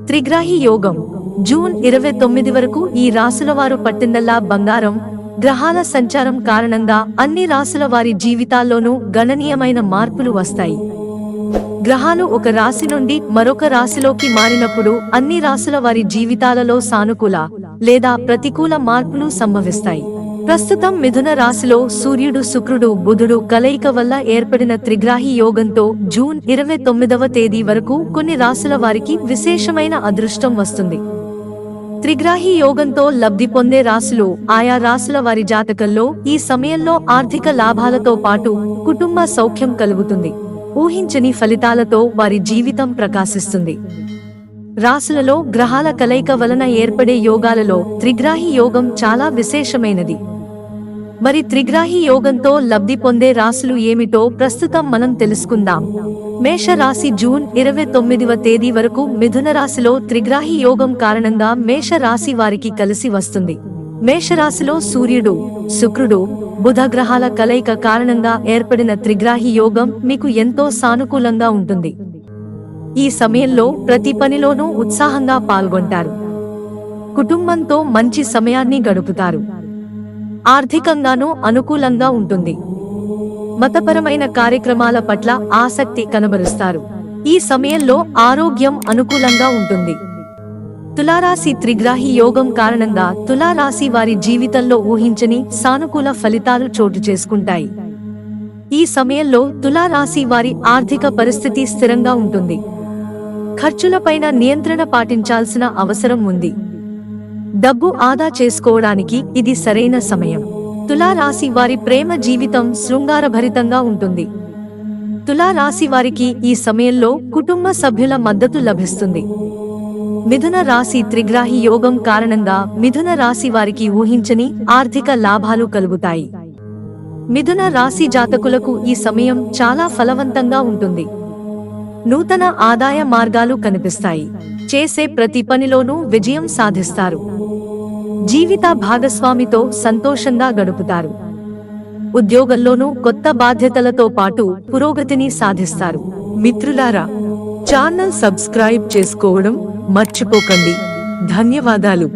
త్రిగ్రాహి యోగం జూన్ 29 వరకు ఈ రాశుల వారు పట్టిందల్లా బంగారం. గ్రహాల సంచారం కారణంగా అన్ని రాశుల వారి జీవితాల్లోనూ గణనీయమైన మార్పులు వస్తాయి. గ్రహాలు ఒక రాశి నుండి మరొక రాశిలోకి మారినప్పుడు అన్ని రాశుల వారి జీవితాలలో సానుకూల లేదా ప్రతికూల మార్పులు సంభవిస్తాయి. ప్రస్తుతం మిథున రాశిలో సూర్యుడు శుక్రుడు బుధుడు కలయిక వల్ల ఏర్పడిన త్రిగ్రాహి యోగంతో జూన్ 29వ తేదీ వరకు కొన్ని రాశుల వారికి విశేషమైన అదృష్టం వస్తుంది. త్రిగ్రాహి యోగంతో లబ్ధి పొందే రాశులు ఆయా రాశుల వారి జాతకంలో ఈ సమయంలో ఆర్థిక లాభాలతో పాటు కుటుంబ సౌఖ్యం కలుగుతుంది. ఊహించని ఫలితాలతో వారి జీవితం ప్రకాశిస్తుంది. రాశులలో గ్రహాల కలయిక వలన ఏర్పడే యోగాలలో త్రిగ్రాహి యోగం చాలా విశేషమైనది. మరి త్రిగ్రాహి యోగంతో లబ్ధి పొందే రాశులు ఏమిటో ప్రస్తుతం మనం తెలుసుకుందాం. మేష రాశి జూన్ 29వ తేదీ వరకు మిథున రాశిలో త్రిగ్రాహి యోగం కారణంగా మేష రాశి వారికి కలిసి వస్తుంది. మేషరాశిలో సూర్యుడు శుక్రుడు బుధ గ్రహాల కలయిక కారణంగా ఏర్పడిన త్రిగ్రాహి యోగం మీకు ఎంతో సానుకూలంగా ఉంటుంది. ఈ సమయంలో ప్రతి పనిలోనూ ఉత్సాహంగా పాల్గొంటారు. కుటుంబంతో మంచి సమయాన్ని గడుపుతారు. ఆర్థికంగానూ అనుకూలంగా ఉంటుంది. మతపరమైన కార్యక్రమాల పట్ల ఆసక్తి కనబరుస్తారు. ఈ సమయంలో ఆరోగ్యం అనుకూలంగా ఉంటుంది. తులారాశి త్రిగ్రాహి యోగం కారణంగా తులారాశి వారి జీవితంలో ఊహించని సానుకూల ఫలితాలు చోటు చేసుకుంటాయి. ఈ సమయంలో తులారాశి వారి ఆర్థిక పరిస్థితి స్థిరంగా ఉంటుంది. ఖర్చులపైన నియంత్రణ పాటించాల్సిన అవసరం ఉంది. డబ్బు ఆదా చేసుకోవడానికి ఇది సరైన సమయం. తులారాశి వారి ప్రేమ జీవితం శృంగారభరితంగా ఉంటుంది. తులారాశి వారికి ఈ సమయంలో కుటుంబ సభ్యుల మద్దతు లభిస్తుంది. మిథున రాశి త్రిగ్రాహి యోగం కారణంగా మిథున రాశి వారికి ఊహించని ఆర్థిక లాభాలు కలుగుతాయి. మిథున రాశి జాతకులకు ఈ సమయం చాలా ఫలవంతంగా ఉంటుంది. నూతన ఆదాయ మార్గాలు కనిపిస్తాయి. చేసే ప్రతి పనిలోనూ విజయం సాధిస్తారు. జీవిత భాగస్వామితో సంతోషంగా గడుపుతారు. ఉద్యోగంలోనూ కొత్త బాధ్యతలతో పాటు పురోగతిని సాధిస్తారు. మిత్రులారా, ఛానల్ సబ్స్క్రైబ్ చేసుకోవడం మర్చిపోకండి. ధన్యవాదాలు.